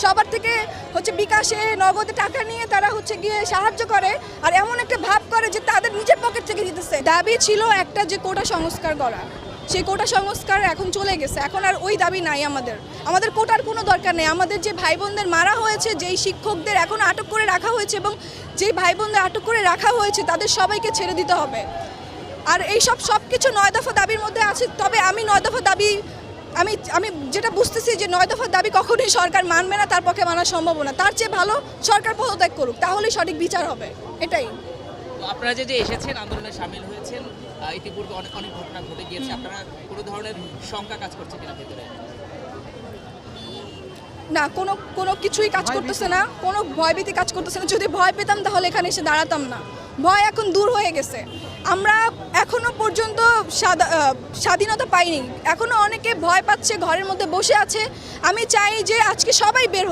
সবার থেকে হচ্ছে বিকাশে নগদে টাকা নিয়ে তারা হচ্ছে গিয়ে সাহায্য করে, আর এমন একটা ভাব করে যে তাদের নিজের পকেট থেকে দিতেছে। দাবি ছিল একটা যে কোটা সংস্কার করা, সেই কোটা সংস্কার এখন চলে গেছে, এখন আর ওই দাবি নাই। আমাদের কোটার কোনো দরকার নেই। আমাদের যে ভাই বোনদের মারা হয়েছে, যেই শিক্ষকদের এখন আটক করে রাখা হয়েছে এবং যেই ভাই বোনদের আটক করে রাখা হয়েছে তাদের সবাইকে ছেড়ে দিতে হবে। আর এই সব কিছু 9 দফা দাবির মধ্যে আছে। তবে আমি 9 দফা দাবি আমি যেটা বুঝতেছি যে 9 দফার দাবি কখনোই সরকার মানবে না, তার পক্ষে মানা সম্ভব না। তার চেয়ে ভালো সরকার পদত্যাগ করুক, তাহলেই সঠিক বিচার হবে। এটাই। আপনারা যে এসেছেন, আন্দোলনে সামিল হয়েছেন, ইতিপূর্বে অনেক ঘটনা ঘটে গিয়েছে, আপনারা কোনো ধরনের শঙ্কা কাজ করছে কিনা ভেতরে? না, কোনো কিছুই কাজ করতেছে না, কোনো ভয়ভীতি কাজ করতেছে না। যদি ভয় পেতাম তাহলে এখানে এসে দাঁড়াতাম না। ভয় এখন দূর হয়ে গেছে। আমরা এখনো পর্যন্ত স্বাধীনতা পাইনি, এখনো অনেকে ভয় পাচ্ছে, ঘরের মধ্যে বসে আছে। আমি চাই যে আজকে সবাই বের